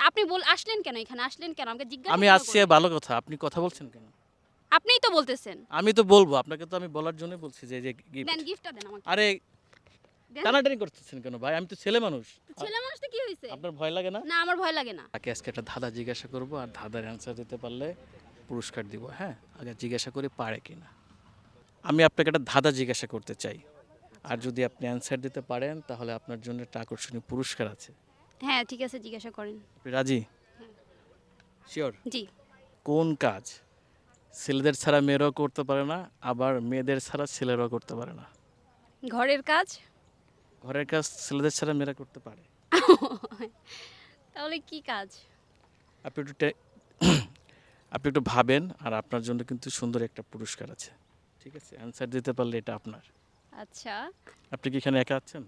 আপনি আসলেন কেন এখানে? আসলেন কেন? আমাকে জিজ্ঞাসা আমি কেন আসছি করলেন? ভালো কথা। আপনি কথা বলছেন কেন? আপনিই তো বলতেছেন। আমি তো বলবো। আপনাকে তো আমি বলার জন্যই বলছি যে, এই যে গিফট। দেন গিফটটা দেন আমাকে। আরে দেন। টানাটানি করতেছেন কেন ভাই? আমি তো ছেলে মানুষ। তো ছেলে মানুষ তো কি হইছে? আপনার ভয় লাগে না? না আমার ভয় লাগে না। তাকে আজকে একটা ধাঁধা জিজ্ঞাসা করব আর ধাঁধার অ্যান্সার দিতে পারলে পুরস্কার দিব, হ্যাঁ? আগে জিজ্ঞাসা করি পারে কিনা। আমি আপনাকে একটা ধাঁধা জিজ্ঞাসা করতে চাই। আর যদি আপনি অ্যান্সার দিতে পারেন তাহলে আপনার জন্য একটা আকর্ষণীয় পুরস্কার আছে। হ্যাঁ, ঠিক আছে জিজ্ঞাসা করেন। আপনি রাজি? শিওর? জি। কোন কাজ ছেলেদের ছাড়া মেয়েরাও করতে পারে না, আবার মেয়েদের ছাড়া ছেলেরাও করতে পারে না? ঘরের কাজ? ঘরের কাজ ছেলেদের ছাড়া মেয়েরা করতে পারে। তাহলে কি কাজ? আপনি একটু আপনি একটু ভাবেন আর আপনার জন্য কিন্তু সুন্দর একটা পুরস্কার আছে। ঠিক আছে? অ্যান্সার দিতে পারলে এটা আপনার। আচ্ছা। আপনি কি এখানে একা আছেন?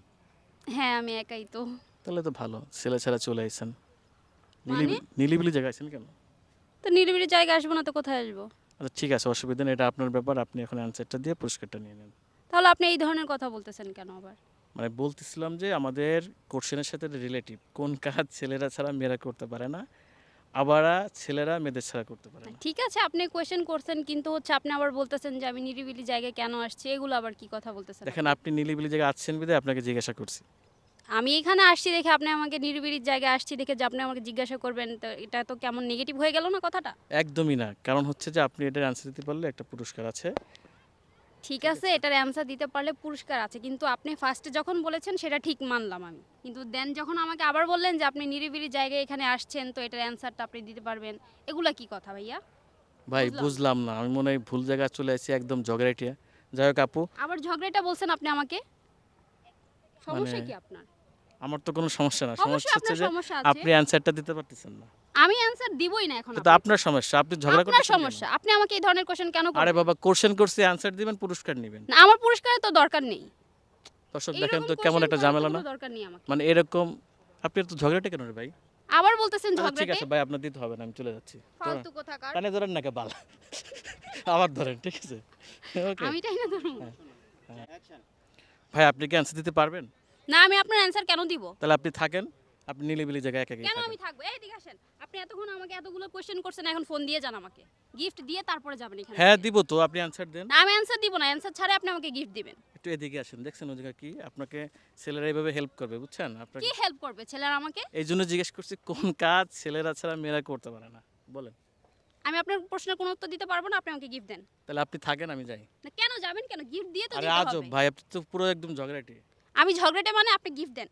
হ্যাঁ, আমি একাই তো। তাহলে তো ভালো। ছেলে ছাড়া চলে আইছেন। মানে? নিলিবিলি জায়গায় আছেন কেন? তো নিরিবিলি জায়গায় আসবো না তো কোথায় আসবো? আচ্ছা ঠিক আছে, অসুবিধা নেই। এটা আপনার ব্যাপার। আপনি এখন অ্যান্সারটা দিয়ে পুরস্কারটা নিয়ে নেন। তাহলে আপনি এই ধরনের কথা বলতেছেন কেন আবার? মানে বলতেছিলাম যে আমাদের কোশ্চেনের সাথে রিলেটিভ। কোন কাজ ছেলেরা ছাড়া মেয়েরা করতে পারে না, আবার ছেলেরা মেয়েদের ছাড়া করতে পারে না। ঠিক আছে আপনি কোয়েশ্চেন করছেন কিন্তু হচ্ছে আপনি আবার বলতেছেন যে আমি নিরিবিলি জায়গায় কেন আসছি এগুলো আবার কি কথা বলতেছেন দেখেন আপনি? আপনি নিলিবিলি জায়গায় আছেন বিধায় আপনাকে জিজ্ঞাসা করছি। আমি এখানে আসছি দেখে আপনি আমাকে নিরিবিলির জায়গায় আসছি দেখে যে আপনি আমাকে জিজ্ঞাসা করবেন তো এটা তো কেমন নেগেটিভ হয়ে গেল না কথাটা? একদমই না। কারণ হচ্ছে যে আপনি এটার অ্যান্সার দিতে পারলে একটা পুরস্কার আছে। ঠিক আছে এটার অ্যান্সার দিতে পারলে পুরস্কার আছে কিন্তু আপনি ফার্স্টে যখন বলেছেন সেটা ঠিক মানলাম আমি কিন্তু দেন যখন আমাকে আবার বললেন যে আপনি নিরিবিলি জায়গায় এখানে আসছেন তো এটার অ্যান্সারটা আপনি দিতে পারবেন এগুলা কি কথা ভাইয়া? ভাই বুঝলাম। বুঝলাম না। আমি মনে হয় ভুল জায়গায় চলে আসছি একদম ঝগড়াটিয়া। যাই হোক আপু, আবার ঝগড়াটা বলছেন আপনি আমাকে সমস্যা মানে কি আপনার? আমার তো কোনো সমস্যা না। সমস্যা অবশ্যই হচ্ছে আপনার যে সমস্যা আছে। আপনি অ্যান্সারটা দিতে পারতেছেন না। আমি অ্যান্সার দিবই না এখন এটা তো আপনাকে। আপনার সমস্যা। আপনি ঝগড়া আপনার করতেছেন কেন? সমস্যা। আপনি আমাকে এই ধরনের কোয়েশ্চেন কেন আরে করবেন? বাবা, কোশ্চেন করছি, অ্যান্সার দিবেন, পুরস্কার নিবেন। না আমার পুরস্কারের তো দরকার নেই। দর্শক দেখেন এইরকম তো কেমন কোয়েশ্চেন একটা করার তো ঝামেলা না? কোনো দরকার নেই আমাকে। মানে এরকম আপনি তো ঝগড়াটা কেন রে ভাই? আবার বলতেছেন আচ্ছা ঠিক ঝগড়াটে? আছে ভাই, আপনার দিতে হবে না, আমি চলে যাচ্ছি। ফালতু কোথাকার। টানে ধরেন নাকি বাল? আবার ধরেন, ঠিক আছে? ওকে। আমি টাইনা ধরবো? ভাই আপনি কি অ্যান্সার দিতে পারবেন? না আমি আপনার অ্যান্সার কেন দিব? তাহলে আপনি থাকেন। আপনি নিলিবিলি জায়গায় একা একাই কেন থাকেন। আমি থাকবো? এইদিকে আসেন। আপনি এতক্ষণ আমাকে এতগুলো কোয়েশ্চেন করছেন এখন ফোন দিয়ে যান আমাকে। গিফট দিয়ে তারপরে যাবেন এখান হ্যাঁ থেকে। দিব তো, আপনি অ্যান্সার দেন। না আমি অ্যান্সার দিব না। অ্যান্সার ছাড়া আপনি আমাকে গিফট দিবেন। একটু এদিকে আসেন, দেখছেন ওই জায়গা কি আপনাকে ছেলেরা এইভাবে হেল্প করবে, বুঝছেন? আপনাকে কি হেল্প করবে ছেলেরা আমাকে? এই জন্য জিজ্ঞেস করছি কোন কাজ ছেলেরা ছাড়া মেয়েরা করতে পারে না, বলেন। আমি আপনার প্রশ্নের কোনো উত্তর দিতে পারবো না। আপনি আমাকে গিফট দেন। তাহলে আপনি থাকেন, আমি যাই। না কেন যাবেন কেন? গিফট দিয়ে তো আরে দিতে আজব হবে। ভাই, আপনি তো পুরো একদম ঝগড়াটি। আমি ঝগড়াটে মানে আপনি গিফট দেন।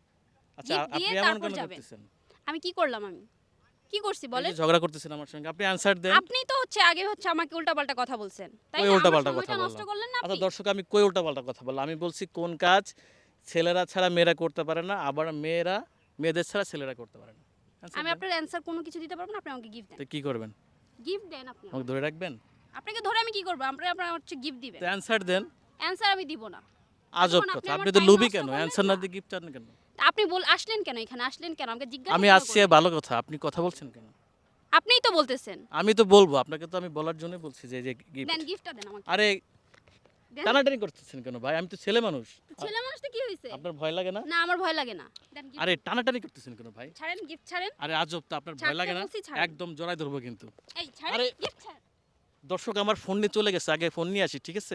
আচ্ছা গিফট দিয়ে আপনি এমন তারপর কেন যাবেন। করতেছেন? আমি কি করলাম আমি? কি করছি এই বলেন? যে ঝগড়া করতেছেন আমার সঙ্গে, আপনি অ্যান্সার দেন। আপনি তো হচ্ছে আগে হচ্ছে আমাকে উল্টাপাল্টা কথা বলছেন। তাই কই না? আমার উল্টাপাল্টা কথা সময়টা নষ্ট বললাম? করলেন না আচ্ছা আপনি? দর্শক, আমি কই উল্টাপাল্টা কথা বললাম? আমি বলছি কোন কাজ ছেলেরা ছাড়া মেয়েরা করতে পারে না, আবার মেয়েরা মেয়েদের ছাড়া ছেলেরা করতে পারে না। Answer আমি দেন। আপনার অ্যান্সার কোনো কিছু দিতে পারবো না। আপনি আমাকে গিফট দেন। তো কি করবেন? গিফট দেন আপনি আমাকে ধরে রাখবেন? আপনাকে ধরে আমি কি করব? আপনার হচ্ছে গিফট দিবেন। তো অ্যান্সার দেন। অ্যান্সার আমি দিব না। আজব এতক্ষণ কথা, আমার আপনি তো টাইম লুবি নষ্ট কেন? করলেন অ্যান্সার না না। দিয়ে গিফট চান কেন? তা আপনি আসলেন কেন এখানে? আসলেন কেন? আমাকে জিজ্ঞাসা আমি কেন আসছি করলেন? ভালো কথা, আপনি কথা বলছেন কেন? আপনিই তো বলতেছেন। আমি তো বলবো, আপনাকে তো আমি বলার জন্যই বলছি যে এই যে গিফট। দেন গিফটটা দেন আমাকে। আরে দেন। টানাটানি করতেছেন কেন ভাই? আমি তো ছেলে মানুষ। তো ছেলে মানুষ তো কি হইছে? আপনার ভয় লাগে না? না আমার ভয় লাগে না। দেন গিফট। আরে টানাটানি করতেছেন কেন ভাই? ছাড়েন গিফট ছাড়েন। আরে আজব তো, আপনার ভয় ছাড়তে লাগে না? বলছি ছাড়েন। একদম জড়াই ধরবো কিন্তু। এই ছাড়েন আরে গিফট ছাড়েন। দর্শক আমার ফোন নিয়ে চলে গেছে, আগে ফোন নিয়ে আসি, ঠিক আছে?